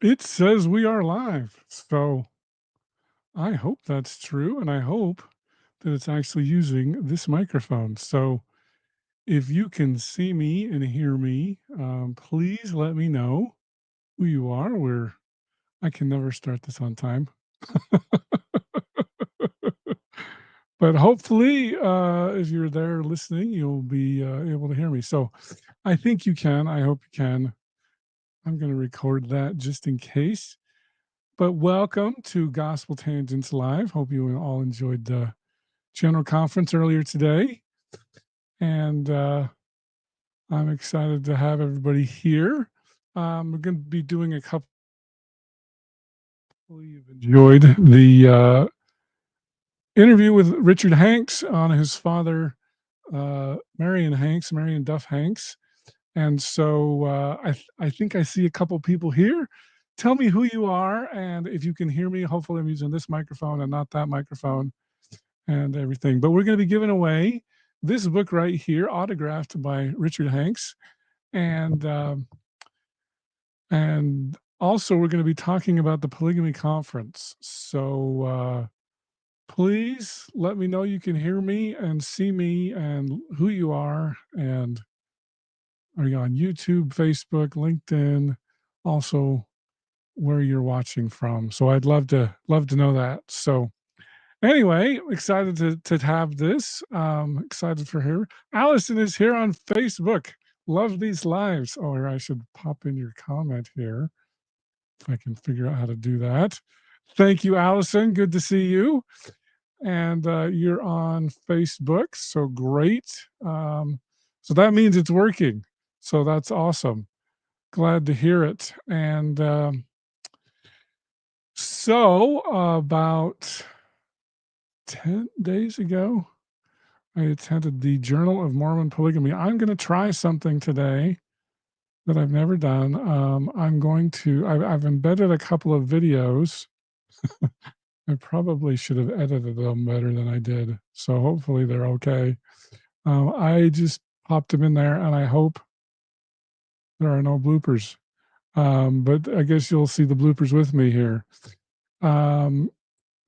It says we are live, so I hope that's true, and I hope that it's actually using this microphone. So if you can see me and hear me, please let me know who you are. I can never start this on time. But hopefully, if you're there listening, you'll be able to hear me. So I think you can. I hope you can. I'm going to record that just in case. But welcome to Gospel Tangents Live. Hope you all enjoyed the general conference earlier today. And I'm excited to have everybody here. We're going to be doing a couple. You've enjoyed the interview with Richard Hanks on his father, Marion Duff Hanks. And so I think I see a couple people here. Tell me who you are, and if you can hear me, hopefully I'm using this microphone and not that microphone and everything. But we're going to be giving away this book right here, autographed by Richard Hanks. And also we're going to be talking about the Polygamy Conference. So please let me know you can hear me and see me and who you are, and are you on YouTube, Facebook, LinkedIn, also where you're watching from. So I'd love to know that. So anyway, excited to have this. Excited for her. Allison is here on Facebook. Love these lives. Oh, here I should pop in your comment here if I can figure out how to do that. Thank you, Allison. Good to see you. And you're on Facebook, so great. So that means it's working. So that's awesome. Glad to hear it. And so about 10 days ago, I attended the Journal of Mormon Polygamy. I'm going to try something today that I've never done. I've embedded a couple of videos. I probably should have edited them better than I did. So hopefully they're okay. I just popped them in there, and I hope there are no bloopers. But I guess you'll see the bloopers with me here.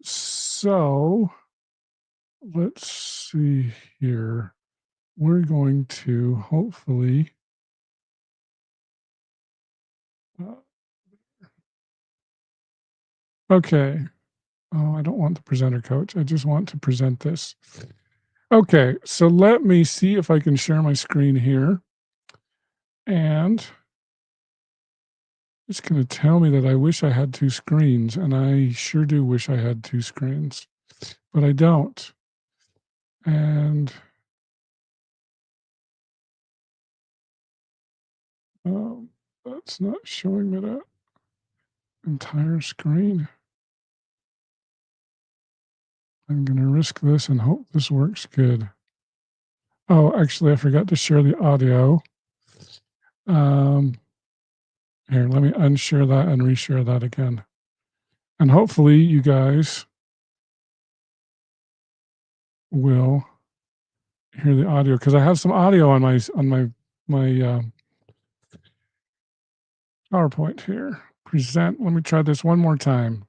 So let's see here. We're going to hopefully okay. Oh, I don't want the presenter coach. I just want to present this. Okay, so let me see if I can share my screen here. And it's going to tell me that I wish I had two screens, and I sure do wish I had two screens, but I don't. And that's not showing me that entire screen. I'm going to risk this and hope this works good. Oh, actually, I forgot to share the audio. Here, let me unshare that and reshare that again. And hopefully you guys will hear the audio, because I have some audio on my PowerPoint here. Present. Let me try this one more time.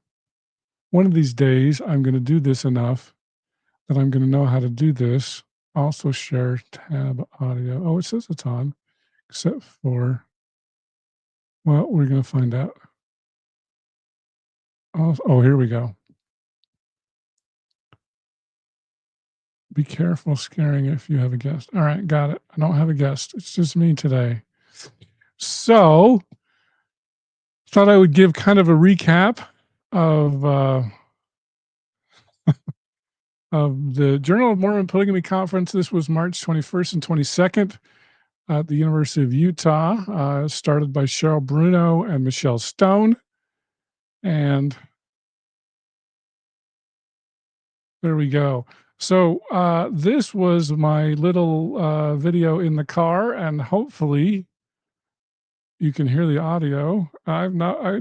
One of these days, I'm going to do this enough that I'm going to know how to do this. Also share tab audio. Oh, it says it's on, except for, well, we're going to find out. Oh, here we go. Be careful scaring if you have a guest. All right, got it. I don't have a guest. It's just me today. So, thought I would give kind of a recap of of the Journal of Mormon Polygamy Conference. This was March 21st and 22nd at the University of Utah, started by Cheryl Bruno and Michelle Stone. And there we go. So this was my little video in the car, and hopefully you can hear the audio. I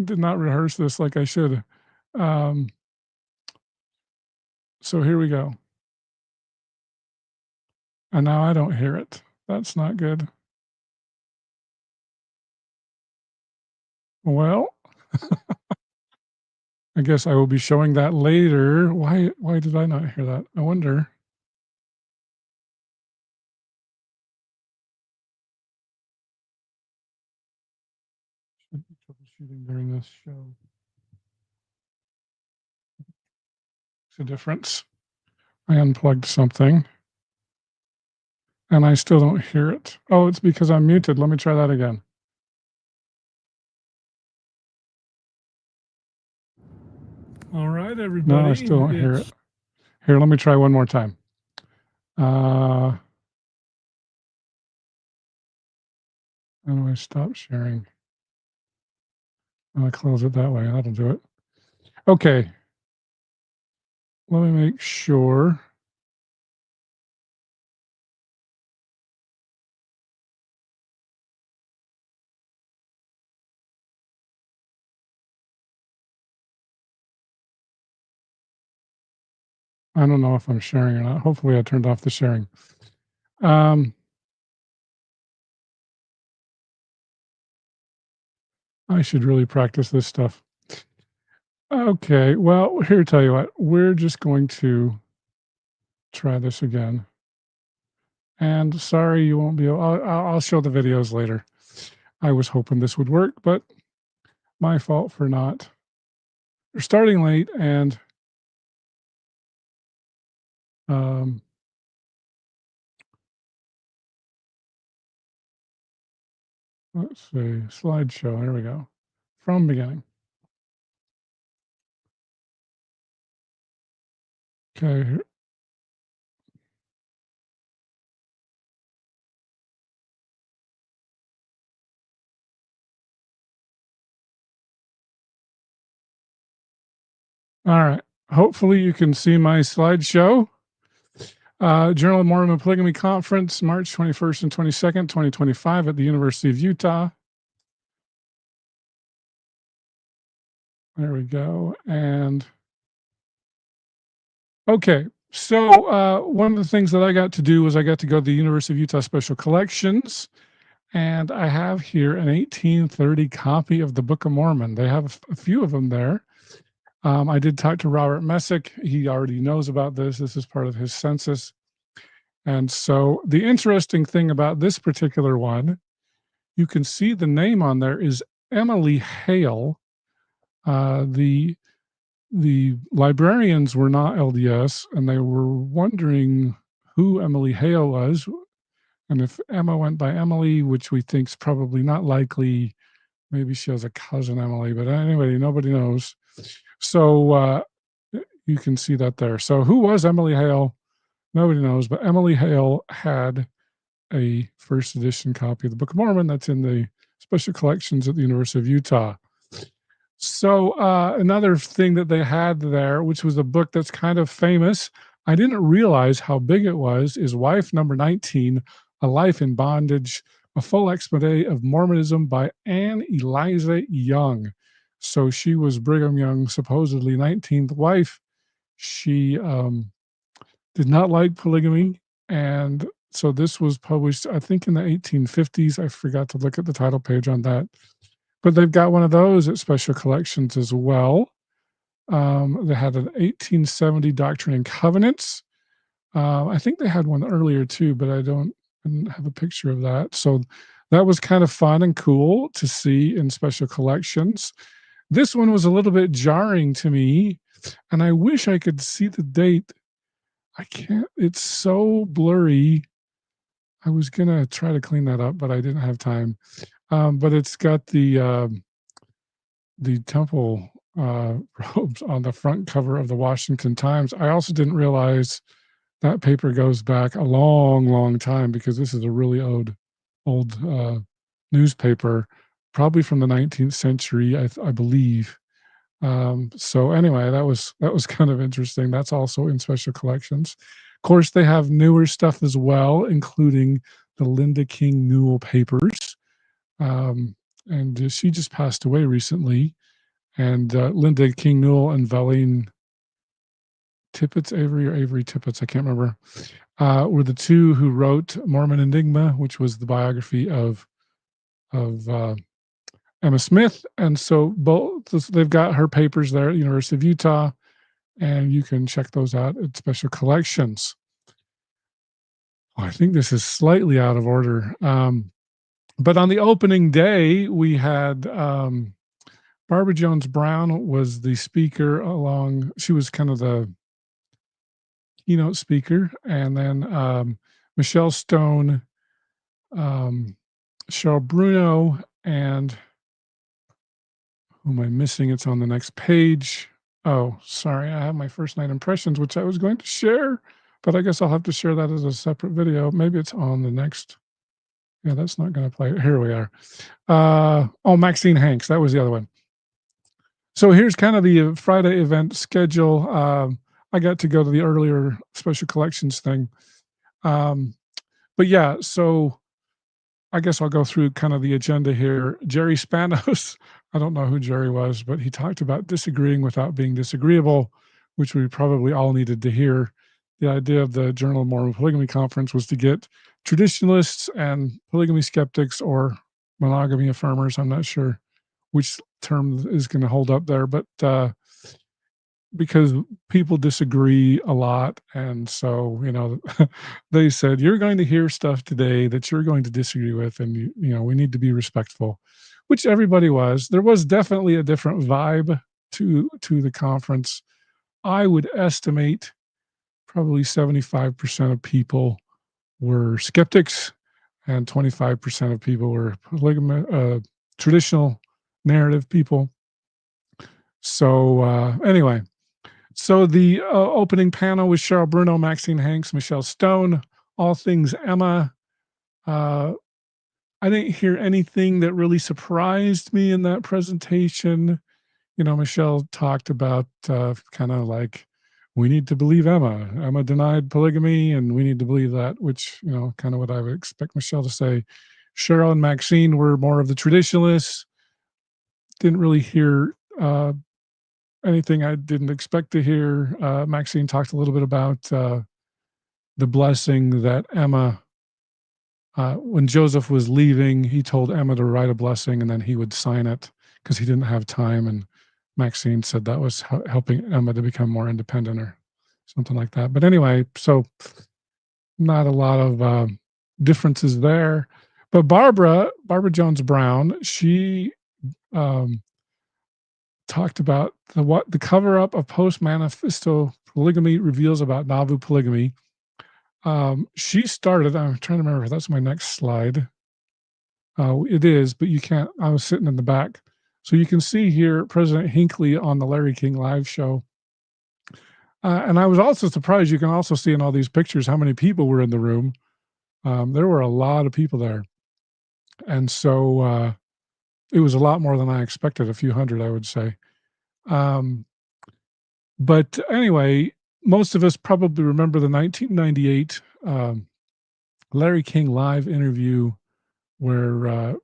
did not rehearse this like I should. So here we go. And now I don't hear it. That's not good. Well, I guess I will be showing that later. Why did I not hear that? I wonder. Should be troubleshooting during this show. It's a difference. I unplugged something and I still don't hear it. Oh, it's because I'm muted. Let me try that again. All right, everybody. No, I still don't hear it. Here, let me try one more time. How do I stop sharing? I'll close it that way. That'll do it. Okay. Let me make sure. I don't know if I'm sharing or not. Hopefully I turned off the sharing. I should really practice this stuff. Okay, well, here, tell you what, we're just going to try this again. And sorry, you won't be able, I'll show the videos later. I was hoping this would work, but my fault for not. We're starting late and let's see, slideshow, there we go. From beginning. Okay, all right. Hopefully you can see my slideshow. Journal of Mormon Polygamy Conference, March 21st and 22nd, 2025 at the University of Utah. There we go. And okay, so one of the things that I got to do was I got to go to the University of Utah Special Collections, and I have here an 1830 copy of the Book of Mormon. They have a few of them there. I did talk to Robert Messick. He already knows about this. This is part of his census. And so the interesting thing about this particular one, you can see the name on there is Emily Hale. The librarians were not LDS, and they were wondering who Emily Hale was, and if Emma went by Emily, which we think is probably not likely. Maybe she has a cousin Emily, but anyway, nobody knows. So you can see that there. So who was Emily Hale? Nobody knows, but Emily Hale had a first edition copy of the Book of Mormon that's in the special collections at the University of Utah. So another thing that they had there, which was a book that's kind of famous, I didn't realize how big it was, is Wife Number 19, A Life in Bondage, a full expose of Mormonism by Anne Eliza Young. So she was Brigham Young's supposedly 19th wife. She did not like polygamy, and so this was published, I think, in the 1850s. I forgot to look at the title page on that. But they've got one of those at special collections as well. They had an 1870 Doctrine and Covenants. I think they had one earlier too, but I didn't have a picture of that. So that was kind of fun and cool to see in special collections. This one was a little bit jarring to me, and I wish I could see the date. I can't, it's so blurry. I was gonna try to clean that up, but I didn't have time. But it's got the temple robes on the front cover of the Washington Times. I also didn't realize that paper goes back a long, long time, because this is a really old newspaper, probably from the 19th century, I believe. So anyway, that was kind of interesting. That's also in special collections. Of course, they have newer stuff as well, including the Linda King Newell papers. And she just passed away recently. And Linda King Newell and Valine Tippett, Avery Tippett, I can't remember, were the two who wrote Mormon Enigma, which was the biography of Emma Smith, and so both they've got her papers there at University of Utah, and you can check those out at Special Collections. Oh, I think this is slightly out of order. But on the opening day, we had Barbara Jones Brown was the speaker along. She was kind of the keynote speaker, and then Michelle Stone, um, Cheryl Bruno, and who am I missing? It's on the next page. Oh, sorry, I have my first night impressions, which I was going to share, but I guess I'll have to share that as a separate video. Maybe it's on the next. Yeah, that's not going to play. Here we are. Oh, Maxine Hanks. That was the other one. So here's kind of the Friday event schedule. I got to go to the earlier special collections thing. But yeah, so I guess I'll go through kind of the agenda here. Jerry Spanos, I don't know who Jerry was, but he talked about disagreeing without being disagreeable, which we probably all needed to hear. The idea of the Journal of Mormon Polygamy Conference was to get traditionalists and polygamy skeptics or monogamy affirmers, I'm not sure which term is going to hold up there, but because people disagree a lot, and so they said you're going to hear stuff today that you're going to disagree with, and we need to be respectful, which everybody was. There was definitely a different vibe to the conference. I would estimate probably 75% of people were skeptics, and 25% of people were traditional narrative people. So anyway, so the opening panel was Cheryl Bruno, Maxine Hanks, Michelle Stone, all things Emma. I didn't hear anything that really surprised me in that presentation. Michelle talked about kind of like, we need to believe Emma. Emma denied polygamy, and we need to believe that, which, kind of what I would expect Michelle to say. Cheryl and Maxine were more of the traditionalists. Didn't really hear anything I didn't expect to hear. Maxine talked a little bit about the blessing that Emma, when Joseph was leaving, he told Emma to write a blessing and then he would sign it because he didn't have time. And Maxine said that was helping Emma to become more independent or something like that. But anyway, so not a lot of differences there. But Barbara Jones Brown, she talked about the cover up of Post Manifesto Polygamy reveals about Nauvoo polygamy. She started. I'm trying to remember if that's my next slide. It is, but you can't. I was sitting in the back, so you can see here President Hinckley on the Larry King live show. And I was also surprised. You can also see in all these pictures how many people were in the room. There were a lot of people there, and so it was a lot more than I expected. A few hundred, I would say. But anyway, most of us probably remember the 1998 Larry King live interview where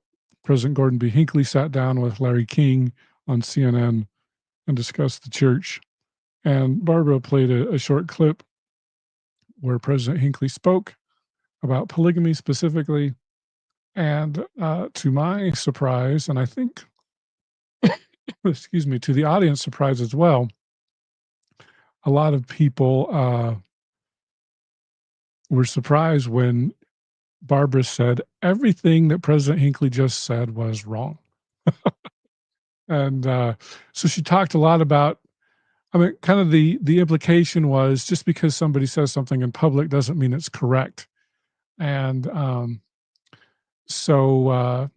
President Gordon B. Hinckley sat down with Larry King on CNN and discussed the church. And Barbara played a short clip where President Hinckley spoke about polygamy specifically. And to my surprise, and I think, excuse me, to the audience surprise as well, a lot of people were surprised when Barbara said everything that President Hinckley just said was wrong. And so she talked a lot about, kind of the implication was just because somebody says something in public doesn't mean it's correct. And so,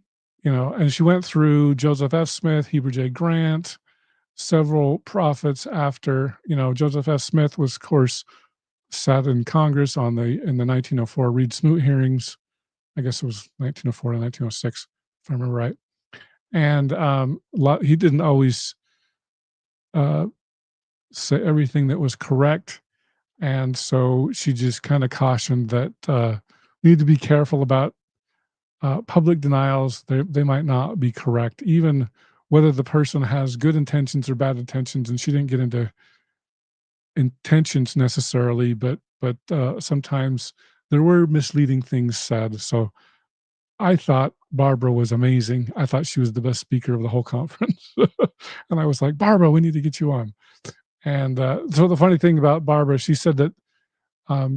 and she went through Joseph F. Smith, Heber J. Grant, several prophets after, Joseph F. Smith was, of course, sat in Congress in the 1904 Reed Smoot hearings. I guess it was 1904 to 1906, if I remember right. And he didn't always say everything that was correct. And so she just kind of cautioned that we need to be careful about public denials. They might not be correct, even whether the person has good intentions or bad intentions. And she didn't get into intentions necessarily, but sometimes there were misleading things said. So I thought Barbara was amazing. I thought she was the best speaker of the whole conference. And I was like, Barbara, we need to get you on. And so the funny thing about Barbara, she said that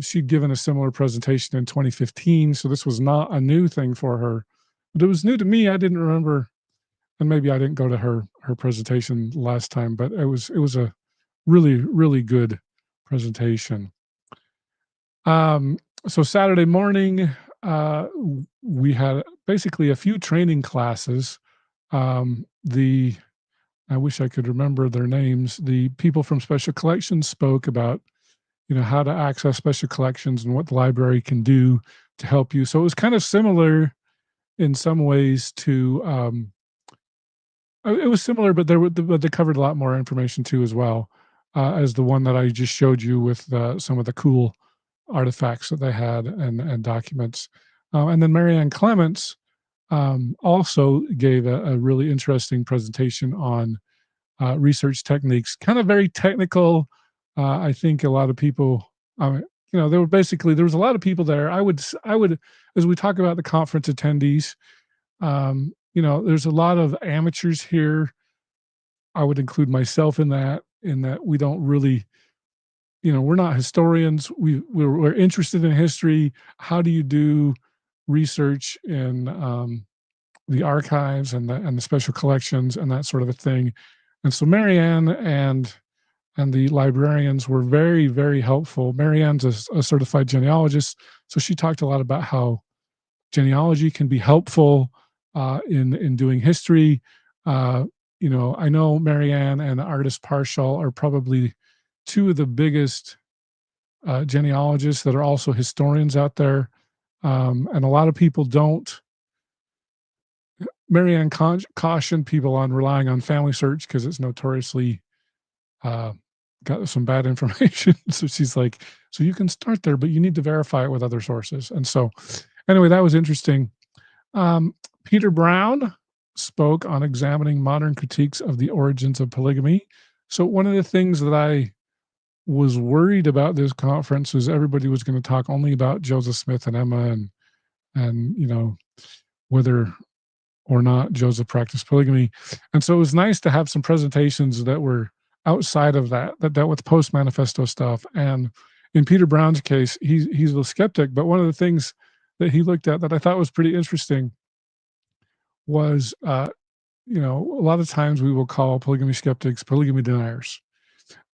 she'd given a similar presentation in 2015. So this was not a new thing for her, but it was new to me. I didn't remember, and maybe I didn't go to her presentation last time, but it was a really good presentation. Um, so Saturday morning, we had basically a few training classes. The I wish I could remember their names. The people from Special Collections spoke about, how to access special collections and what the library can do to help you. So it was kind of similar in some ways to, it was similar, but but they covered a lot more information too as well, as the one that I just showed you with some of the cool artifacts that they had and documents. And then Marianne Clements also gave a really interesting presentation on research techniques, kind of very technical. I think a lot of people, there were basically there was a lot of people there. I would, as we talk about the conference attendees, there's a lot of amateurs here. I would include myself in that. In that we don't really, we're not historians. We're interested in history. How do you do research in the archives and the special collections and that sort of a thing? And so Marianne and the librarians were very helpful. Marianne's a certified genealogist, so she talked a lot about how genealogy can be helpful in doing history. I know Marianne and Artist Partial are probably two of the biggest genealogists that are also historians out there, and a lot of people don't. Marianne cautioned people on relying on Family Search because it's notoriously uh, got some bad information. So she's like, so you can start there, but you need to verify it with other sources. And so, anyway, that was interesting. Um, Peter Brown spoke on examining modern critiques of the origins of polygamy. So, one of the things that I was worried about this conference was everybody was going to talk only about Joseph Smith and Emma and whether or not Joseph practiced polygamy. And so it was nice to have some presentations that were outside of that dealt with post manifesto stuff. And in Peter Brown's case, he's a skeptic, but one of the things that he looked at that I thought was pretty interesting was, a lot of times we will call polygamy skeptics polygamy deniers.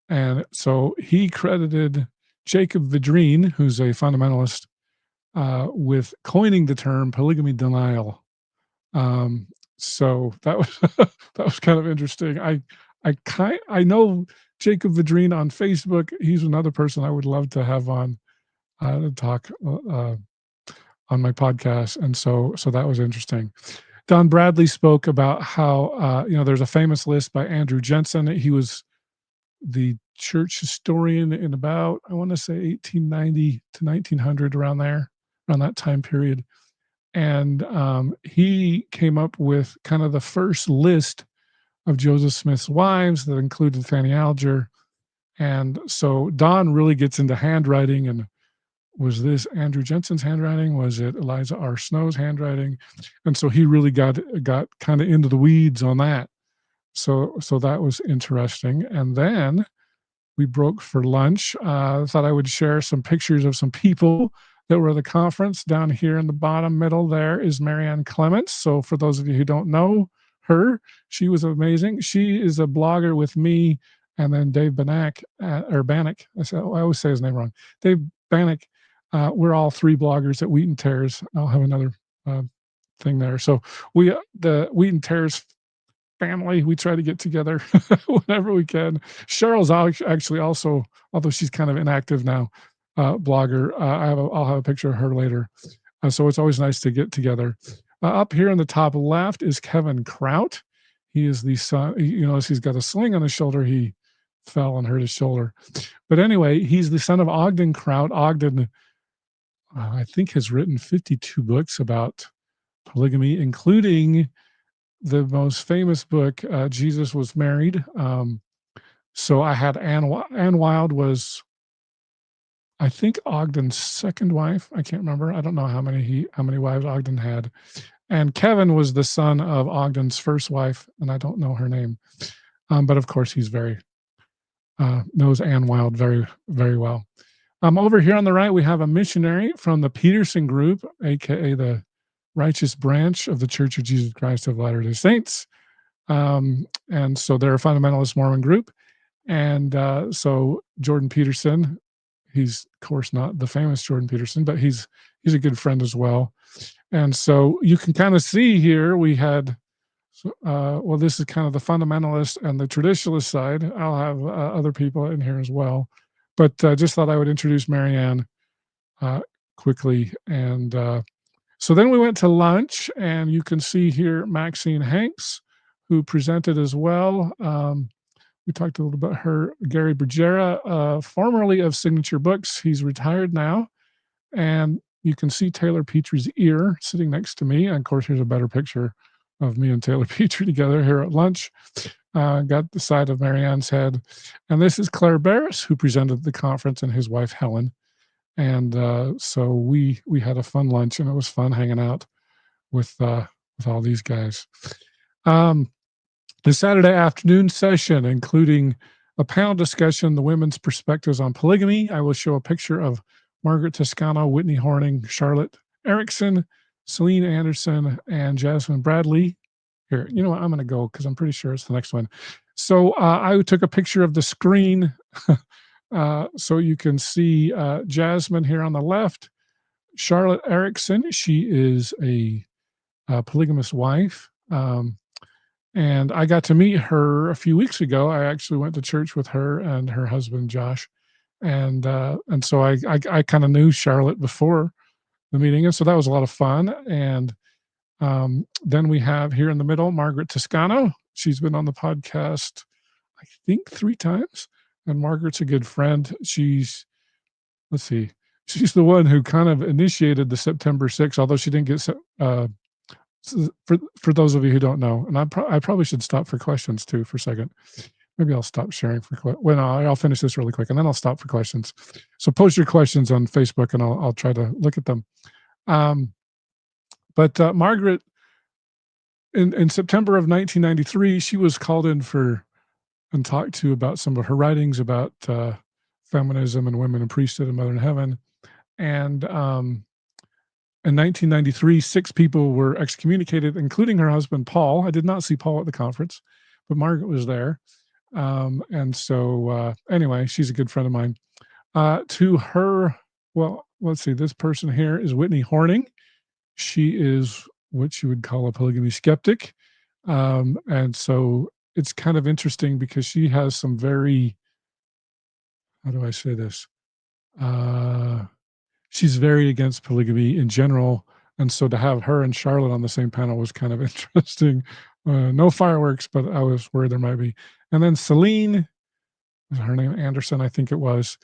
And so he credited Jacob Vidrine, who's a fundamentalist, with coining the term polygamy denial. So that was that was kind of interesting. I know Jacob Vidrine on Facebook. He's another person I would love to have on to talk on my podcast, and so that was interesting. Don Bradley spoke about how there's a famous list by Andrew Jensen. He was the church historian in about, I want to say, 1890 to 1900, around there, around that time period. And he came up with kind of the first list of Joseph Smith's wives that included Fanny Alger. And so Don really gets into handwriting. And was this Andrew Jensen's handwriting? Was it Eliza R. Snow's handwriting? And so he really got kind of into the weeds on that. So that was interesting. And then we broke for lunch. Thought I would share some pictures of some people that were at the conference. Down here in the bottom middle there is Marianne Clements. So for those of you who don't know her, she was amazing. She is a blogger with me and then Dave Bannock, or Bannock. I always say his name wrong. Dave Bannock. We're all three bloggers at Wheat and Tares. I'll have another thing there. So the Wheat and Tares family, we try to get together whenever we can. Cheryl's actually also, although she's kind of inactive now, blogger. I'll have a picture of her later. So it's always nice to get together. Up here in the top left is Kevin Kraut. He is the son, he's got a sling on his shoulder. He fell and hurt his shoulder. But anyway, he's the son of Ogden Kraut. Ogden, I think, has written 52 books about polygamy, including the most famous book, Jesus Was Married. So I had Anne Wild was I think Ogden's second wife. I can't remember. I don't know how many wives Ogden had. And Kevin was the son of Ogden's first wife, and I don't know her name. But of course, he's very knows Ann Wild very, very well. Over here on the right, we have a missionary from the Peterson Group, aka the Righteous Branch of the Church of Jesus Christ of Latter-day Saints. And so they're a fundamentalist Mormon group. And so Jordan Peterson, he's of course not the famous Jordan Peterson, but he's a good friend as well. And so you can kind of see here we had, well, this is kind of the fundamentalist and the traditionalist side. I'll have other people in here as well, but just thought I would introduce Marianne quickly. And so then we went to lunch, and you can see here Maxine Hanks, who presented as well. We talked a little about her. Gary Bergera, formerly of Signature Books. He's retired now. And you can see Taylor Petrie's ear sitting next to me. And of course, here's a better picture of me and Taylor Petrie together here at lunch. Got the side of Marianne's head. And this is Claire Barris, who presented at the conference, and his wife, Helen. And so we had a fun lunch, and it was fun hanging out with all these guys. The Saturday afternoon session, including a panel discussion, the women's perspectives on polygamy. I will show a picture of Margaret Toscano, Whitney Horning, Charlotte Erickson, Celine Anderson, and Jasmine Bradley. Here, you know what? I'm going to go because I'm pretty sure it's the next one. So I took a picture of the screen so you can see Jasmine here on the left. Charlotte Erickson, she is a polygamous wife. And I got to meet her a few weeks ago. I actually went to church with her and her husband, Josh. And so I kind of knew Charlotte before the meeting. And so that was a lot of fun. And then we have here in the middle, Margaret Toscano. She's been on the podcast, I think 3 times. And Margaret's a good friend. She's the one who kind of initiated the September 6th, although she didn't get for those of you who don't know, and I probably should stop for questions too for a second. Maybe I'll stop sharing for well, no, I'll finish this really quick, and then I'll stop for questions. So post your questions on Facebook, and I'll try to look at them. But Margaret, in September of 1993, she was called in and talked to about some of her writings about feminism and women in priesthood and Mother in Heaven, and in 1993, 6 people were excommunicated, including her husband, Paul. I did not see Paul at the conference, but Margaret was there. And so anyway, she's a good friend of mine. To her, well, let's see, this person here is Whitney Horning. She is what you would call a polygamy skeptic. And so it's kind of interesting because she has some very, how do I say this? She's very against polygamy in general. And so to have her and Charlotte on the same panel was kind of interesting. No fireworks, but I was worried there might be. And then Celine, her name Anderson, I think it was.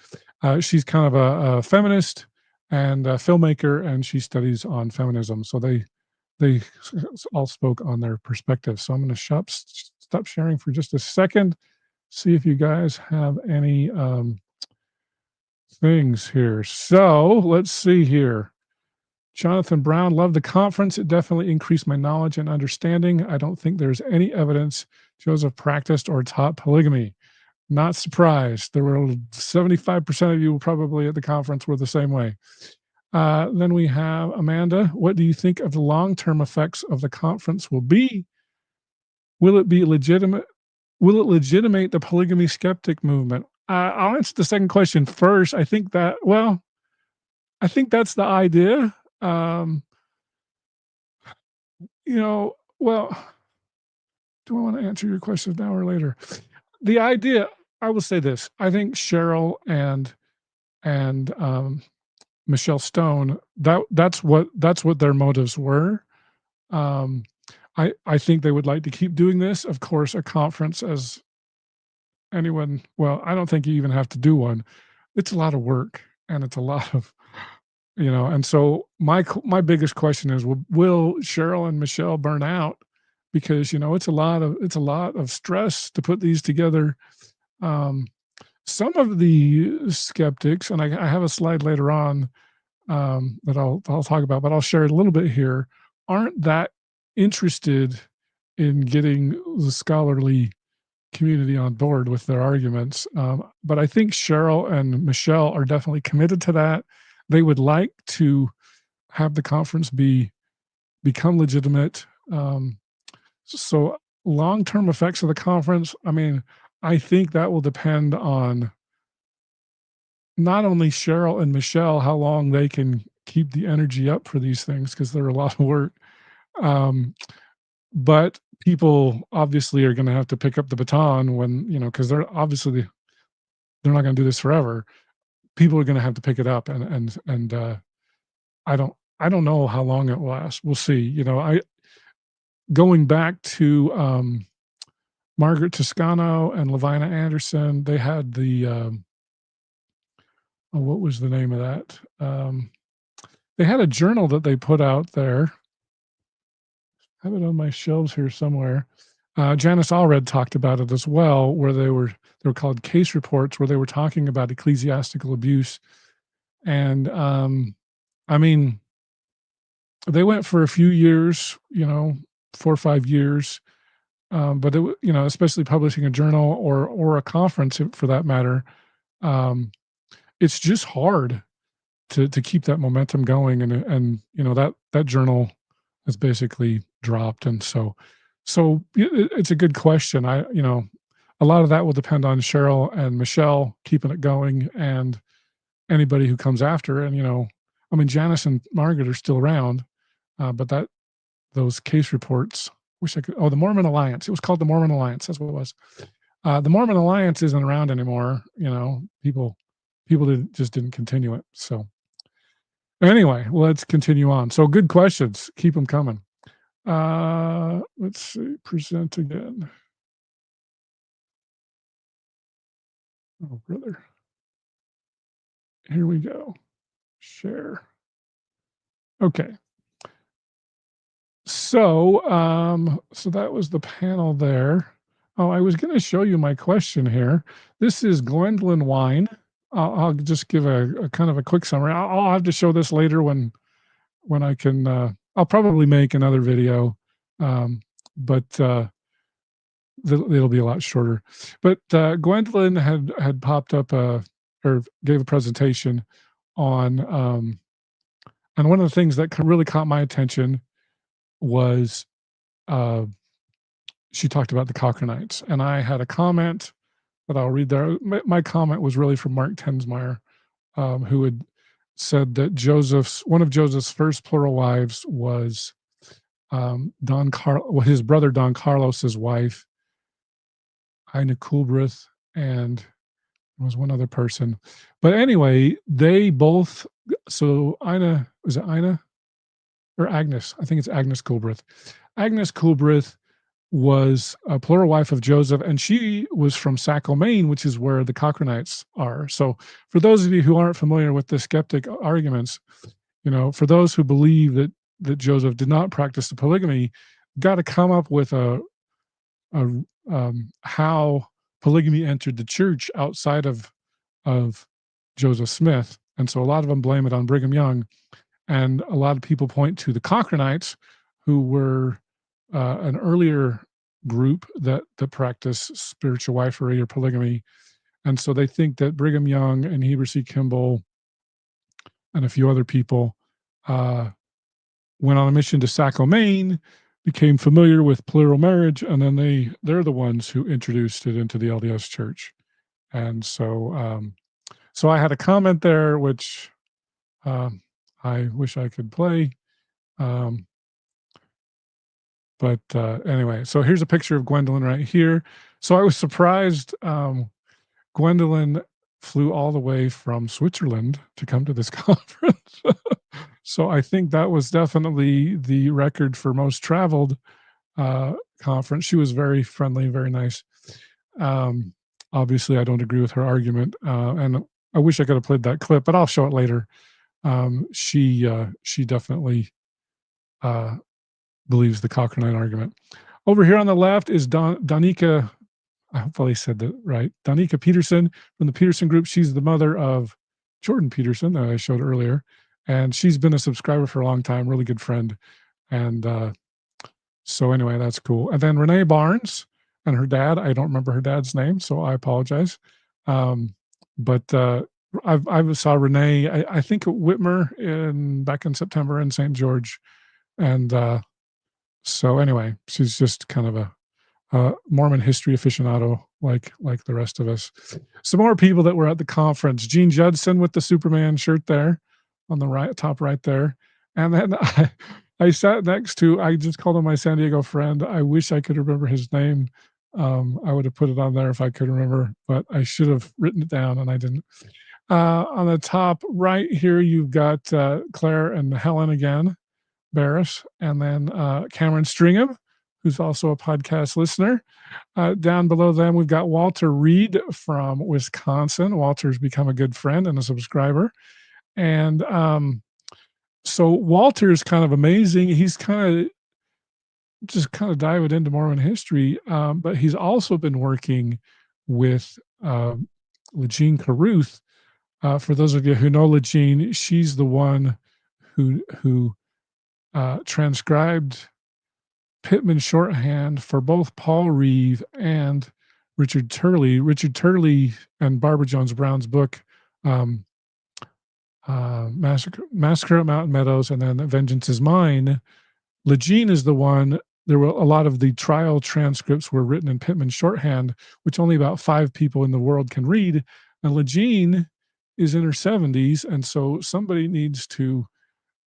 She's kind of a feminist and a filmmaker, and she studies on feminism. So they all spoke on their perspective. So I'm going to stop sharing for just a second, see if you guys have any things here. So let's see here. Jonathan Brown, loved the conference. It definitely increased my knowledge and understanding. I don't think there's any evidence Joseph practiced or taught polygamy. Not surprised. There were 75% of you probably at the conference were the same way. Then we have Amanda. What do you think of the long-term effects of the conference will be? Will it be legitimate? Will it legitimate the polygamy skeptic movement? I'll answer the second question first. I think that's the idea. Well, do I want to answer your question now or later? The idea, I will say this. I think Cheryl and Michelle Stone, that's what their motives were. I think they would like to keep doing this. Of course, a conference, as anyone, well, I don't think you even have to do one. It's a lot of work, and it's a lot of, and so my biggest question is, will Cheryl and Michelle burn out? Because it's a lot of stress to put these together. some of the skeptics, and I have a slide later on that I'll talk about, but I'll share a little bit here, aren't that interested in getting the scholarly community on board with their arguments. But I think Cheryl and Michelle are definitely committed to that. They would like to have the conference become legitimate. So long-term effects of the conference, I mean, I think that will depend on not only Cheryl and Michelle, how long they can keep the energy up for these things, because they're a lot of work. Um, but people obviously are going to have to pick up the baton when, because they're obviously they're not going to do this forever. People are going to have to pick it up, and I don't I don't know how long it will last. We'll see. I going back to Margaret Toscano and Lavina Anderson, they had the oh, what was the name of that? They had a journal that they put out there. I have it on my shelves here somewhere. Janice Allred talked about it as well, where they were called case reports, where they were talking about ecclesiastical abuse. And I mean, they went for a few years, 4 or 5 years, but especially publishing a journal or a conference for that matter, um, it's just hard to keep that momentum going, and that journal has basically dropped, and it's a good question. A lot of that will depend on Cheryl and Michelle keeping it going, and anybody who comes after. And I mean, Janice and Margaret are still around, but those case reports. Wish I could. Oh, the Mormon Alliance. It was called the Mormon Alliance. That's what it was. The Mormon Alliance isn't around anymore. People just didn't continue it. So anyway, let's continue on. So good questions. Keep them coming. Let's see. Present again. Oh, brother. Here we go. Share. Okay. So that was the panel there. Oh, I was going to show you my question here. This is Gwendolyn Wine. I'll just give a kind of a quick summary. I'll have to show this later when I can. I'll probably make another video, but it'll be a lot shorter. But Gwendolyn had popped up or gave a presentation on and one of the things that really caught my attention was uh, she talked about the Cochranites, and I had a comment that I'll read there. My comment was really from Mark Tensmeyer, who had said that one of Joseph's first plural wives was his brother Don Carlos's wife, Ina Coolbrith, and there was one other person. But anyway, they both. So Ina, was it Ina or Agnes? I think it's Agnes Coolbrith. Agnes Coolbrith was a plural wife of Joseph, and she was from Saco, Maine, which is where the Cochranites are. So for those of you who aren't familiar with the skeptic arguments, for those who believe that Joseph did not practice the polygamy, got to come up with how polygamy entered the church outside of Joseph Smith. And so a lot of them blame it on Brigham Young, and a lot of people point to the Cochranites, who were an earlier group that practiced spiritual wifery or polygamy. And so they think that Brigham Young and Heber C. Kimball and a few other people went on a mission to Saco, Maine, became familiar with plural marriage, and then they're the ones who introduced it into the LDS Church. And so I had a comment there, which I wish I could play. But anyway, so here's a picture of Gwendolyn right here. So I was surprised. Gwendolyn flew all the way from Switzerland to come to this conference. So I think that was definitely the record for most traveled conference. She was very friendly, very nice. Obviously, I don't agree with her argument, and I wish I could have played that clip, but I'll show it later. She definitely believes the Cochranite argument. Over here on the left is Danica I hopefully said that right. Danica Peterson from the Peterson Group. She's the mother of Jordan Peterson that I showed earlier, and she's been a subscriber for a long time. Really good friend, and so anyway, that's cool. And then Renee Barnes and her dad. I don't remember her dad's name, so I apologize. But I saw Renee. I think at Whitmer back in September in St. George, and so anyway, she's just kind of a Mormon history aficionado, like the rest of us. Some more people that were at the conference: Gene Judson with the Superman shirt there, on the right top right there, and then I sat next to. I just called him my San Diego friend. I wish I could remember his name. I would have put it on there if I could remember, but I should have written it down and I didn't. On the top right here, you've got Claire and Helen again, Barris, and then Cameron Stringham, who's also a podcast listener. Down below them, we've got Walter Reed from Wisconsin. Walter's become a good friend and a subscriber. And so Walter is kind of amazing. He's kind of diving into Mormon history, but he's also been working with Legene Caruth. For those of you who know Legene, she's the one who transcribed Pittman shorthand for both Paul Reeve and Richard Turley. Richard Turley and Barbara Jones Brown's book, Massacre at Mountain Meadows, and then Vengeance is Mine. Legene is the one. There were a lot of the trial transcripts were written in Pittman shorthand, which only about 5 people in the world can read. And Legene is in her 70s, and so somebody needs to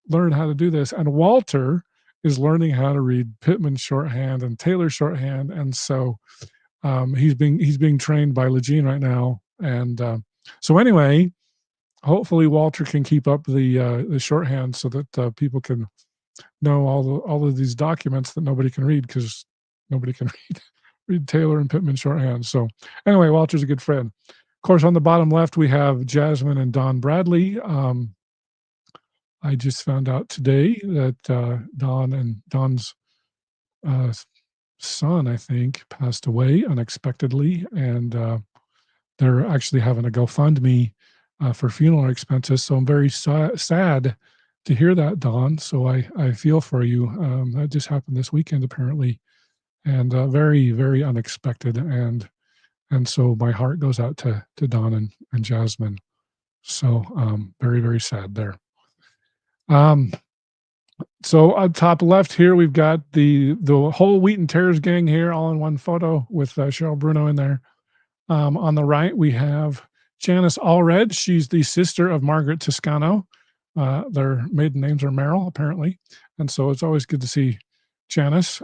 learn how to do this. And Walter is learning how to read Pittman shorthand and Taylor shorthand, and so he's being trained by Legene right now. And so anyway, hopefully Walter can keep up the shorthand so that people can know all of these documents that nobody can read, because nobody can read Taylor and Pittman shorthand. So anyway, Walter's a good friend. Of course, on the bottom left we have Jasmine and Don Bradley. I just found out today that Don's son, I think, passed away unexpectedly, and they're actually having a GoFundMe for funeral expenses. So I'm very sad to hear that, Don. So I feel for you. That just happened this weekend, apparently, and very, very unexpected. And so my heart goes out to Don and Jasmine. So very, very sad there. So on top left here, we've got the whole Wheat and Tares gang here, all in one photo with Cheryl Bruno in there. On the right, we have Janice Allred. She's the sister of Margaret Toscano. Their maiden names are Merrill, apparently. And so it's always good to see Janice.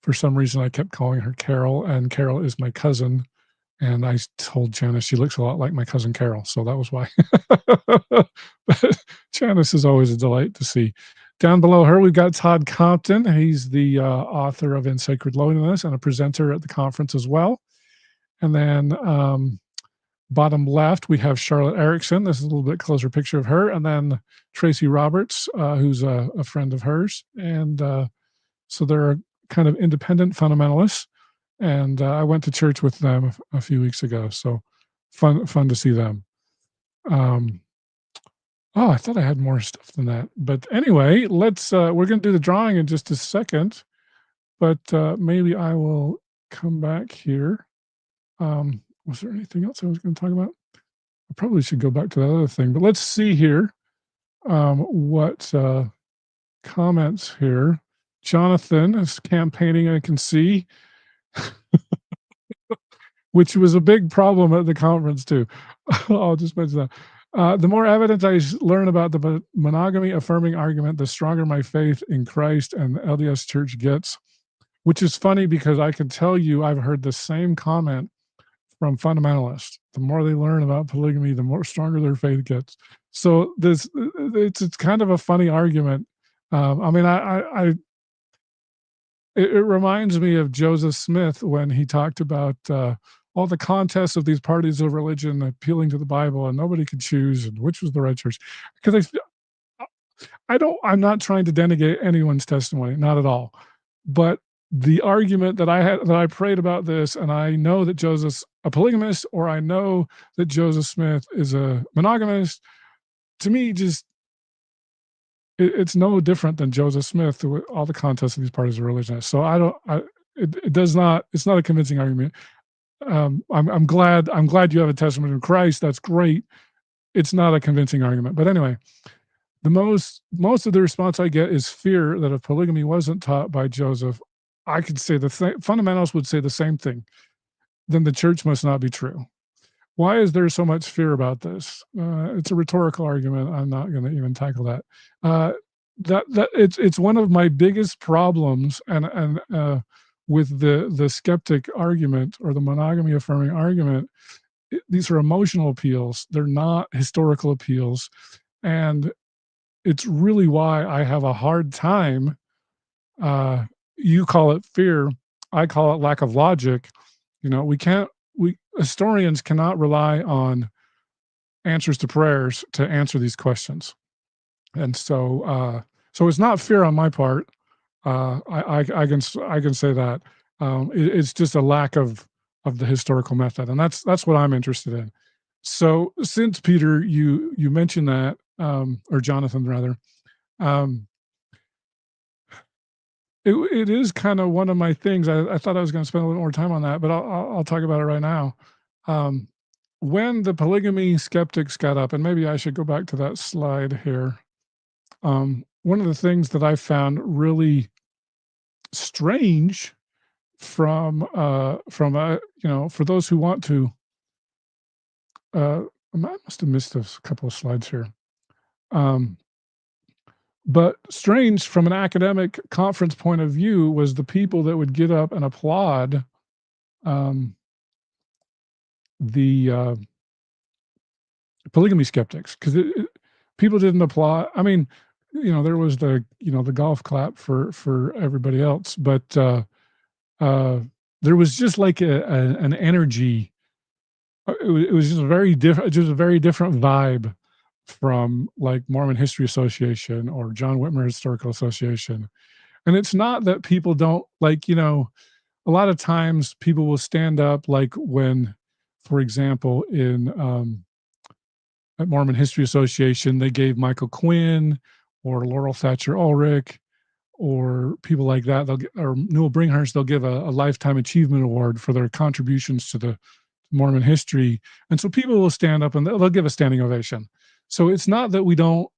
For some reason, I kept calling her Carol, and Carol is my cousin. And I told Janice she looks a lot like my cousin Carol. So that was why. But Janice is always a delight to see. Down below her, we've got Todd Compton. He's the author of In Sacred Loneliness and a presenter at the conference as well. And then bottom left, we have Charlotte Erickson. This is a little bit closer picture of her. And then Tracy Roberts, who's a friend of hers. And so they're kind of independent fundamentalists. And I went to church with them a few weeks ago. So fun to see them. Oh, I thought I had more stuff than that. But anyway, let's we're going to do the drawing in just a second. But maybe I will come back here. Was there anything else I was going to talk about? I probably should go back to that other thing. But let's see here what comments here. Jonathan is campaigning, I can see, which was a big problem at the conference too. I'll just mention that. The more evidence I learn about the monogamy affirming argument, the stronger my faith in Christ and the LDS Church gets, which is funny because I can tell you I've heard the same comment from fundamentalists. The more they learn about polygamy, the more stronger their faith gets. So it's kind of a funny argument. I mean, it reminds me of Joseph Smith when he talked about all the contests of these parties of religion appealing to the Bible, and nobody could choose and which was the right church. Because I'm not trying to denigrate anyone's testimony, not at all. But the argument that I prayed about this, and I know that Joseph's a polygamist, or I know that Joseph Smith is a monogamist, to me, just it's no different than Joseph Smith with all the contests of these parties of religion. So I don't, it does not, it's not a convincing argument. I'm glad you have a testimony of Christ. That's great. It's not a convincing argument. But anyway, the most of the response I get is fear that if polygamy wasn't taught by Joseph, I could say fundamentalists would say the same thing. Then the church must not be true. Why is there so much fear about this? It's a rhetorical argument. I'm not going to even tackle that. That it's one of my biggest problems, and with the skeptic argument or the monogamy affirming argument. These are emotional appeals. They're not historical appeals, and it's really why I have a hard time. You call it fear. I call it lack of logic. We historians cannot rely on answers to prayers to answer these questions. And so it's not fear on my part. I can say that. It's just a lack of the historical method, and that's what I'm interested in. So since Peter, you mentioned that, or Jonathan rather, um, it is kind of one of my things. I thought I was going to spend a little more time on that, but I'll talk about it right now. Um, when the polygamy skeptics got up, and maybe I should go back to that slide here. One of the things that I found really strange for those who want to, I must have missed a couple of slides here. But strange from an academic conference point of view was the people that would get up and applaud the polygamy skeptics, because people didn't applaud. I mean, there was the golf clap for everybody else, but there was just like an energy. It was just a very different vibe from like Mormon History Association or John Whitmer Historical Association. And it's not that people don't like, a lot of times people will stand up, like when, for example, at Mormon History Association, they gave Michael Quinn or Laurel Thatcher Ulrich or people like that. Or Newell Bringhurst, they'll give a lifetime achievement award for their contributions to the Mormon history. And so people will stand up and they'll give a standing ovation. So it's not that we don't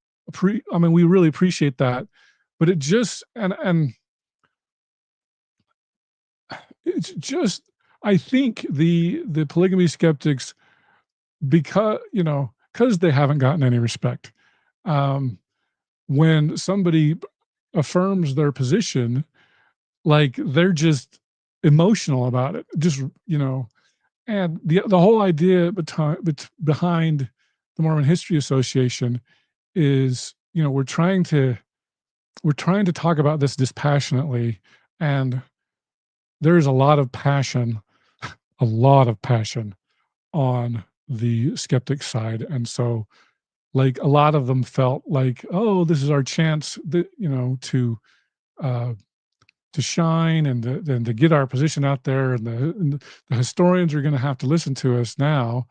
we really appreciate that, but it just, and it's just, I think the polygamy skeptics, because they haven't gotten any respect. When somebody affirms their position, like they're just emotional about it, just and the whole idea behind the Mormon History Association is, we're trying to talk about this dispassionately, and there's a lot of passion on the skeptic side. And so, like, a lot of them felt like, oh, this is our chance that, to shine and to get our position out there, and the historians are going to have to listen to us now.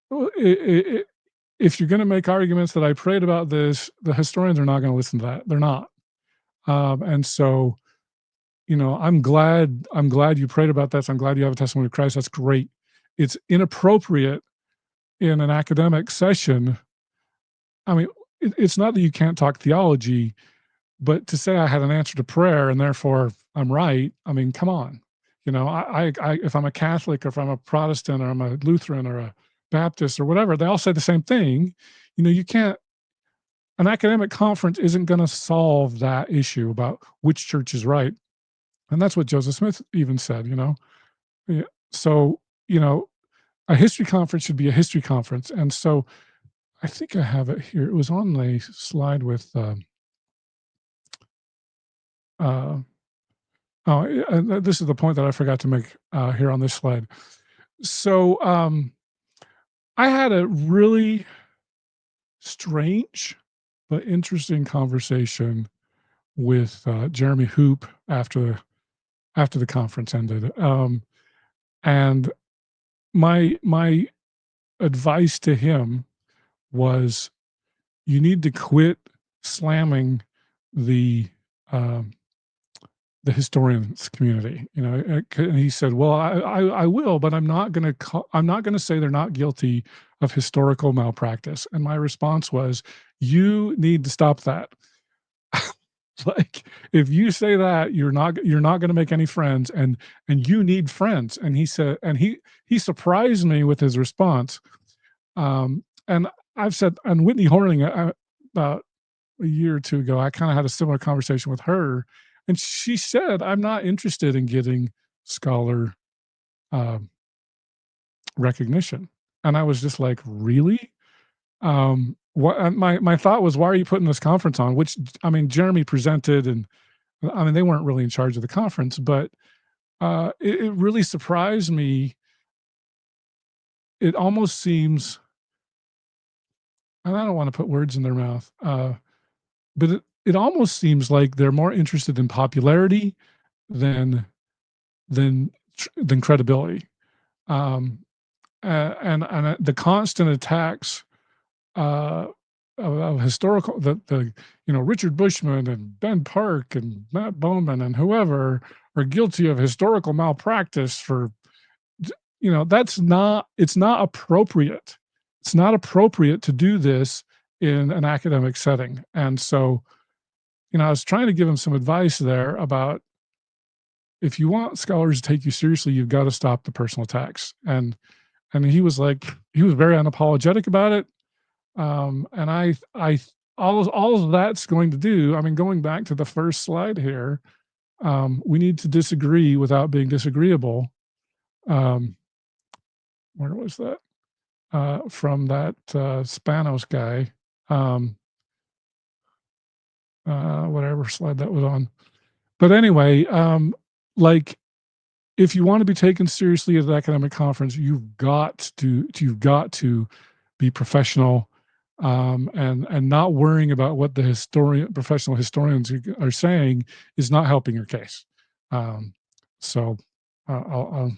Well, if you're going to make arguments that I prayed about this, the historians are not going to listen to that. They're not. And so, I'm glad you prayed about that. So I'm glad you have a testimony of Christ. That's great. It's inappropriate in an academic session. I mean, it's not that you can't talk theology, but to say I had an answer to prayer and therefore I'm right. I mean, come on. I if I'm a Catholic, or if I'm a Protestant, or I'm a Lutheran, or a Baptist, or whatever, they all say the same thing. You can't. An academic conference isn't going to solve that issue about which church is right. And that's what Joseph Smith even said, Yeah. So, a history conference should be a history conference. And so I think I have it here. It was on the slide with, oh, this is the point that I forgot to make here on this slide. So I had a really strange but interesting conversation with Jeremy Hoop after after the conference ended. And my advice to him was, you need to quit slamming the um, the historians community. And he said, "Well, I will, but I'm not going to say they're not guilty of historical malpractice." And my response was, "You need to stop that." Like, if you say that, you're not going to make any friends, and you need friends. And he said, and he surprised me with his response. And I've said, and Whitney Horning, about a year or two ago, I kind of had a similar conversation with her, and she said, "I'm not interested in getting scholar um, recognition." And I was just like, "Really?" What my thought was, "Why are you putting this conference on?" Which, I mean, Jeremy presented, and I mean, they weren't really in charge of the conference, but it really surprised me. It almost seems, and I don't want to put words in their mouth, but it almost seems like they're more interested in popularity than than credibility. Um, and the constant attacks uh, of historical, the Richard Bushman and Ben Park and Matt Bowman and whoever are guilty of historical malpractice for, that's not, it's not appropriate. It's not appropriate to do this in an academic setting. And so, I was trying to give him some advice there about, if you want scholars to take you seriously, you've got to stop the personal attacks. And he was very unapologetic about it. And I all of that's going to do. I mean, going back to the first slide here, we need to disagree without being disagreeable. Um, where was that? From that Spanos guy, um, whatever slide that was on. But anyway, like, if you want to be taken seriously at an academic conference, you've got to be professional, and not worrying about what the professional historians are saying is not helping your case. Um, so I'll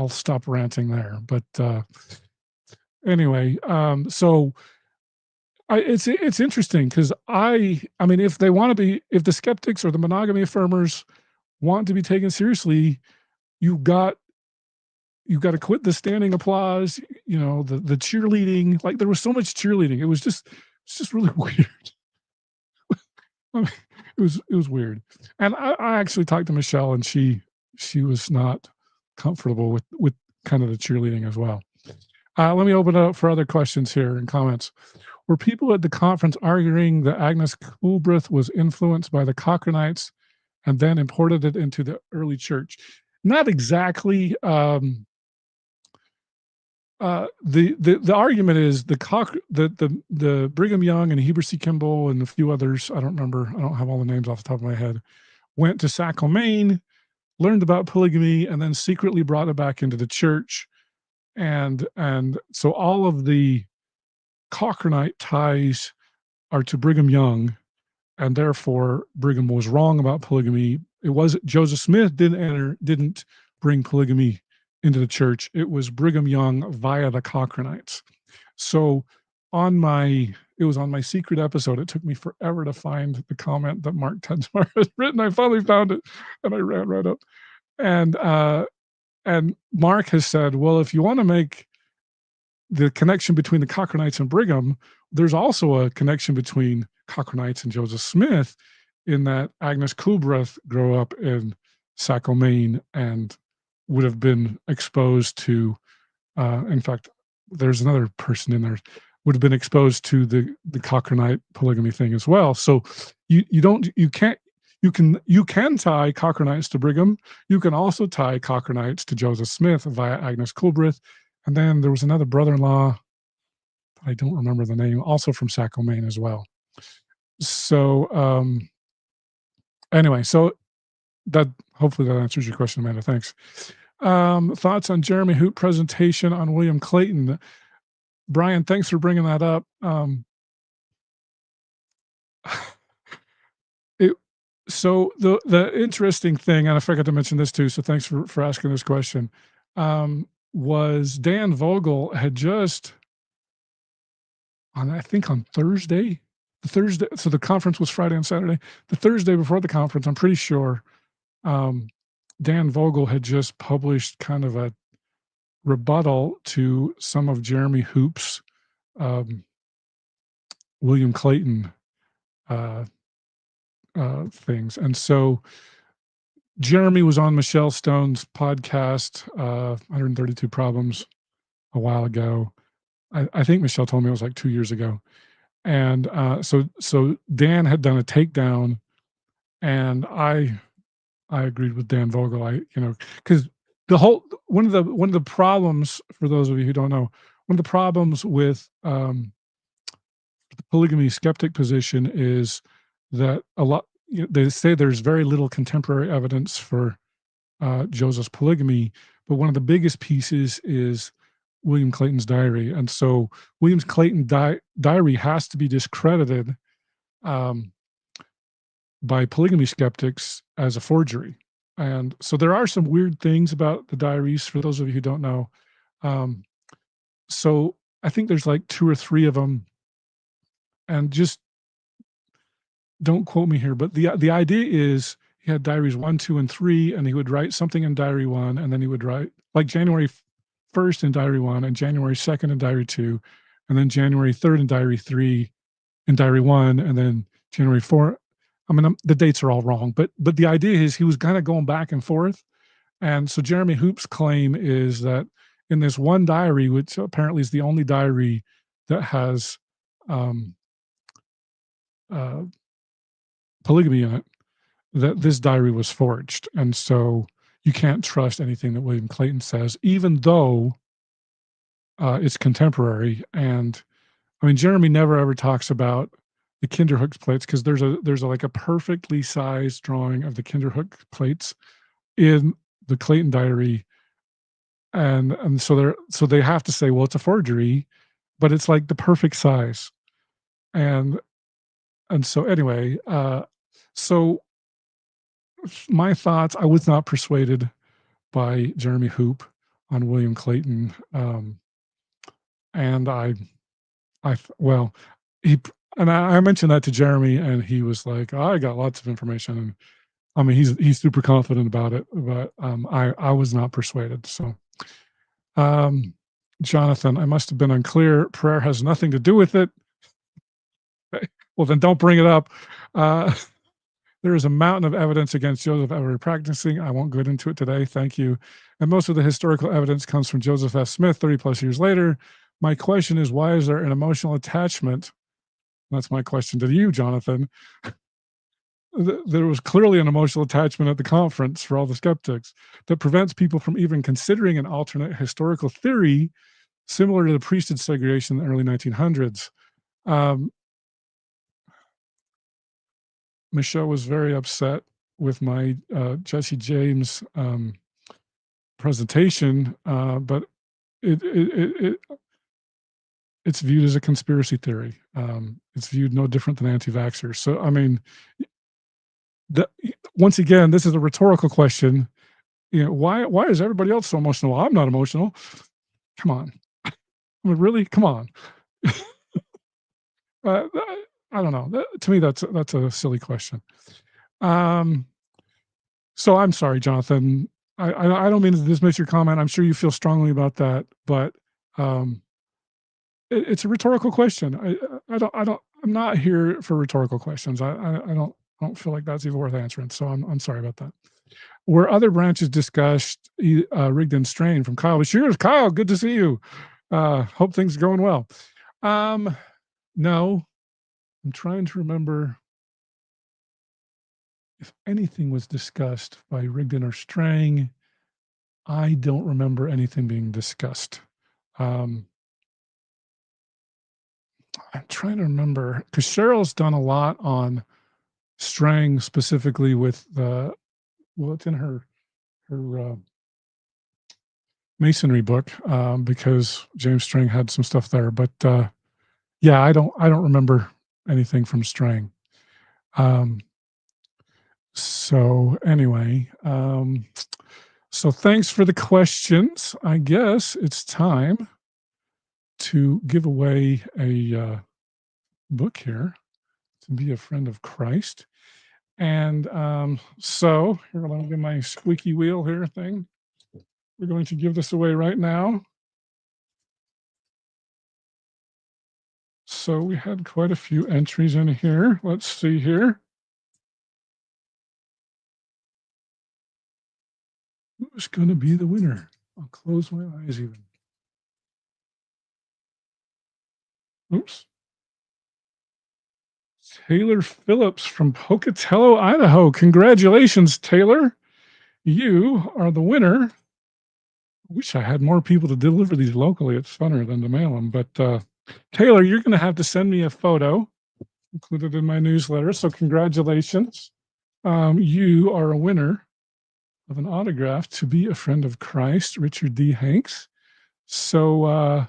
stop ranting there. But anyway, so it's interesting because I mean, if the skeptics or the monogamy affirmers want to be taken seriously, you got you've got to quit the standing applause, the cheerleading. Like, there was so much cheerleading. It's just really weird. I mean, it was weird. And I actually talked to Michelle, and she was not comfortable with kind of the cheerleading as well. Let me open it up for other questions here and comments. Were people at the conference arguing that Agnes Coolbrith was influenced by the Cochranites and then imported it into the early church? Not exactly. The argument is the Brigham Young and Heber C. Kimball and a few others, I don't remember, I don't have all the names off the top of my head, went to Saco, Maine, learned about polygamy, and then secretly brought it back into the church. And so all of the Cochranite ties are to Brigham Young, and therefore Brigham was wrong about polygamy. It was Joseph Smith didn't bring polygamy into the church. It was Brigham Young via the Cochranites. So it was on my secret episode. It took me forever to find the comment that Mark Tensmar has written. I finally found it, and I ran right up. And Mark has said, well, if you want to make the connection between the Cochranites and Brigham, there's also a connection between Cochranites and Joseph Smith, in that Agnes Coolbrith grew up in Saco, Maine, and would have been exposed to, in fact, there's another person in there, would have been exposed to the Cochranite polygamy thing as well. So you can tie Cochranites to Brigham. You can also tie Cochranites to Joseph Smith via Agnes Coolbrith. And then there was another brother-in-law, I don't remember the name, also from Saco, Maine as well. So anyway, so that hopefully that answers your question, Amanda. Thanks. Thoughts on Jeremy Hoot presentation on William Clayton? Brian, thanks for bringing that up. It So the interesting thing, and I forgot to mention this too, so thanks for asking this question, was Dan Vogel had just on I think on Thursday, the Thursday, so the conference was Friday and Saturday. The Thursday before the conference, I'm pretty sure, um, Dan Vogel had just published kind of a rebuttal to some of Jeremy Hoop's, um, William Clayton, uh, things, and so Jeremy was on Michelle Stone's podcast, 132 Problems, a while ago. I think Michelle told me it was like 2 years ago, and, so Dan had done a takedown, and I agreed with Dan Vogel. Because the whole one of the problems, for those of you who don't know, one of the problems with, the polygamy skeptic position is that they say there's very little contemporary evidence for Joseph's polygamy, but one of the biggest pieces is William Clayton's diary, and so William Clayton diary has to be discredited, um, by polygamy skeptics as a forgery, and so there are some weird things about the diaries for those of you who don't know. Um, so I think there's like 2 or 3 of them, and just don't quote me here, but the idea is he had diaries 1, 2, and 3, and he would write something in diary 1, and then he would write like January 1st in diary 1, and January 2nd in diary 2, and then January 3rd in diary 3, in diary 1, and then January 4th. I mean, the dates are all wrong, but the idea is he was kind of going back and forth. And so Jeremy Hoop's claim is that in this one diary, which apparently is the only diary that has, um, uh, polygamy in it, that this diary was forged. And so you can't trust anything that William Clayton says, even though it's contemporary. And I mean, Jeremy never ever talks about the Kinderhook plates because there's like a perfectly sized drawing of the Kinderhook plates in the Clayton diary, and so they have to say, well, it's a forgery, but it's like the perfect size. And so anyway, so my thoughts, I was not persuaded by Jeremy Hoop on William Clayton, and well, he and I mentioned that to Jeremy, and he was like, "I got lots of information," and I mean, he's super confident about it, but I was not persuaded. So, um, Jonathan, I must have been unclear. Prayer has nothing to do with it. Well, then don't bring it up. Uh, there is a mountain of evidence against Joseph ever practicing. I won't get into it today. Thank you. And most of the historical evidence comes from Joseph F. Smith 30 plus years later. My question is, why is there an emotional attachment? That's my question to you, Jonathan. There was clearly an emotional attachment at the conference for all the skeptics that prevents people from even considering an alternate historical theory similar to the priesthood segregation in the early 1900s. Um, Michelle was very upset with my Jesse James presentation, but it it's viewed as a conspiracy theory. It's viewed no different than anti-vaxxers. So, I mean, the, once again, this is a rhetorical question. Why is everybody else so emotional? I'm not emotional. Come on. I mean, really? Come on. uh, I don't know. To me, that's a silly question. Um, so I'm sorry, Jonathan. I don't mean to dismiss your comment. I'm sure you feel strongly about that, but um, it's a rhetorical question. I'm not here for rhetorical questions. I don't feel like that's even worth answering. So I'm sorry about that. Were other branches discussed, Rigdon Strain from Kyle Bashir? Kyle, good to see you. Hope things are going well. No, I'm trying to remember if anything was discussed by Rigdon or Strang. I don't remember anything being discussed. I'm trying to remember because Cheryl's done a lot on Strang specifically with it's in her masonry book, because James Strang had some stuff there. But yeah, I don't remember anything from Strang. Um, So anyway, so thanks for the questions. I guess it's time to give away a book here, To Be a Friend of Christ. And so here, let me get my squeaky wheel here thing. We're going to give this away right now. So we had quite a few entries in here. Let's see here. Who's going to be the winner? I'll close my eyes even. Oops. Taylor Phillips from Pocatello, Idaho. Congratulations, Taylor. You are the winner. I wish I had more people to deliver these locally. It's funner than to mail them. But Taylor, you're going to have to send me a photo included in my newsletter. So congratulations. You are a winner of an autograph, To Be a Friend of Christ, Richard D. Hanks. So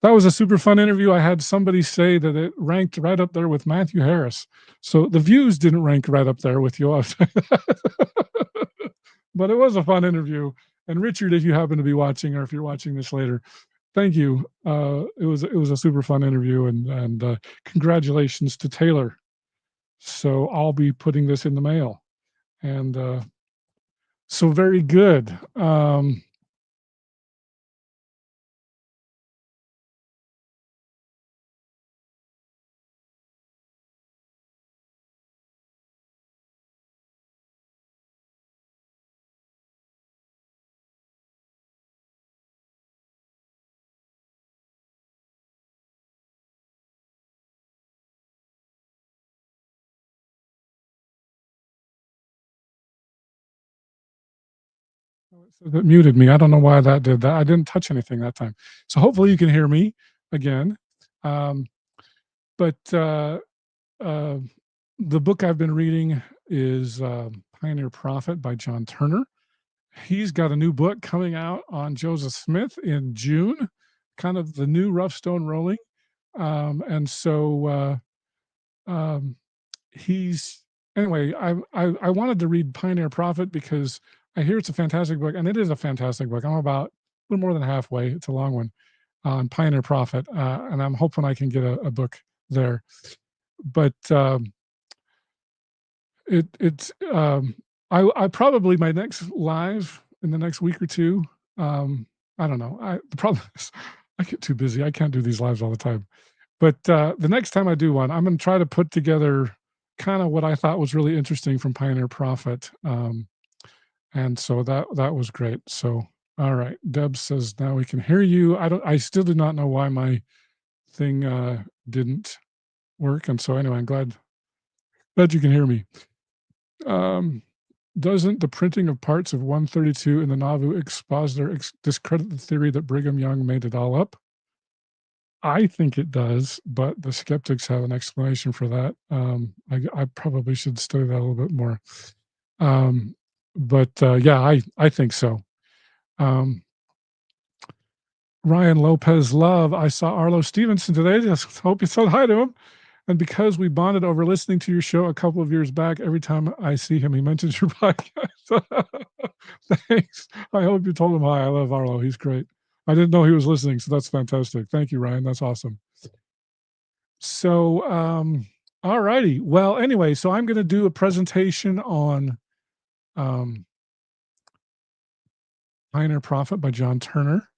that was a super fun interview. I had somebody say that it ranked right up there with Matthew Harris. So the views didn't rank right up there with you. But it was a fun interview. And Richard, if you happen to be watching, or if you're watching this later, thank you. It was a super fun interview, and congratulations to Taylor. So I'll be putting this in the mail, and so very good. That muted me. I don't know why that did that. I didn't touch anything that time. So hopefully you can hear me again. But the book I've been reading is Pioneer Prophet by John Turner. He's got a new book coming out on Joseph Smith in June, kind of the new Rough Stone Rolling. And so he's anyway. I wanted to read Pioneer Prophet because I hear it's a fantastic book, and it is a fantastic book. I'm about a little more than halfway. It's a long one on Pioneer Prophet, and I'm hoping I can get a book there. But it's I probably my next live in the next week or two. I don't know. The problem is I get too busy. I can't do these lives all the time. But the next time I do one, I'm going to try to put together kind of what I thought was really interesting from Pioneer Prophet. And so that was great. So all right, Deb says now we can hear you. I still do not know why my thing didn't work. And so anyway, I'm glad you can hear me. Doesn't the printing of parts of 132 in the Nauvoo Expositor discredit the theory that Brigham Young made it all up? I think it does, but the skeptics have an explanation for that. I probably should study that a little bit more. But yeah, I think so. Ryan Lopez Love, I saw Arlo Stevenson today. Just hope you said hi to him. And because we bonded over listening to your show a couple of years back, every time I see him, he mentions your podcast. Thanks. I hope you told him hi. I love Arlo. He's great. I didn't know he was listening, so that's fantastic. Thank you, Ryan. That's awesome. So, all righty. Well, anyway, so I'm going to do a presentation on Pioneer Prophet by John Turner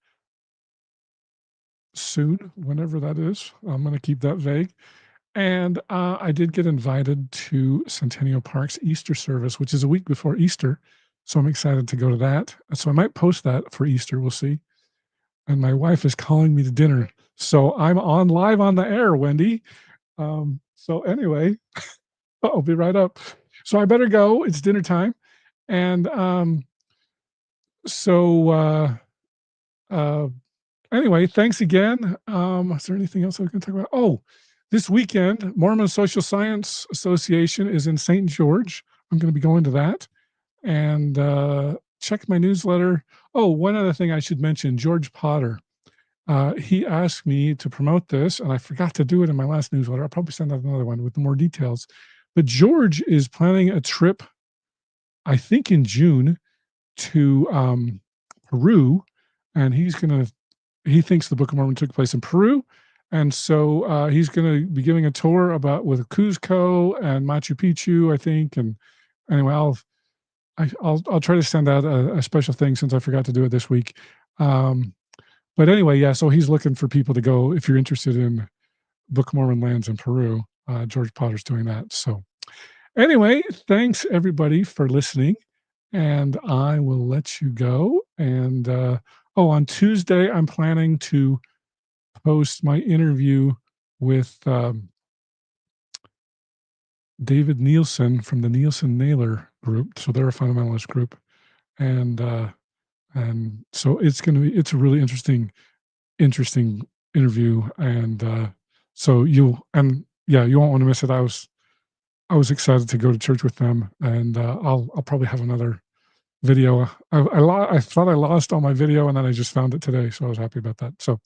soon, whenever that is. I'm going to keep that vague. And I did get invited to Centennial Park's Easter service, which is a week before Easter. So I'm excited to go to that. So I might post that for Easter. We'll see. And my wife is calling me to dinner. So I'm on live on the air, Wendy. So anyway, I'll be right up. So I better go. It's dinner time. And anyway, thanks again. Is there anything else I was going to talk about? Oh, this weekend, Mormon Social Science Association is in St. George. I'm going to be going to that. And check my newsletter. Oh, one other thing I should mention, George Potter. He asked me to promote this, and I forgot to do it in my last newsletter. I'll probably send out another one with more details. But George is planning a trip I think in June to Peru, and he thinks the Book of Mormon took place in Peru, and so he's going to be giving a tour about with Cuzco and Machu Picchu, I think. And anyway, I'll try to send out a special thing since I forgot to do it this week. Um, but anyway, yeah. So he's looking for people to go if you're interested in Book of Mormon lands in Peru. George Potter's doing that. So anyway, thanks everybody for listening, and I will let you go. And on Tuesday, I'm planning to post my interview with David Nielsen from the Nielsen Naylor group. So they're a fundamentalist group, and so it's a really interesting interview, and so you won't want to miss it. I was excited to go to church with them, and I'll probably have another video. I thought I lost all my video, and then I just found it today, so I was happy about that. So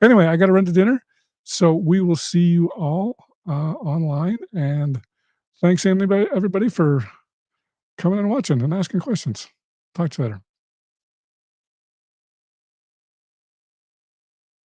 anyway, I got to run to dinner, so we will see you all online, and thanks everybody for coming and watching and asking questions. Talk to you later.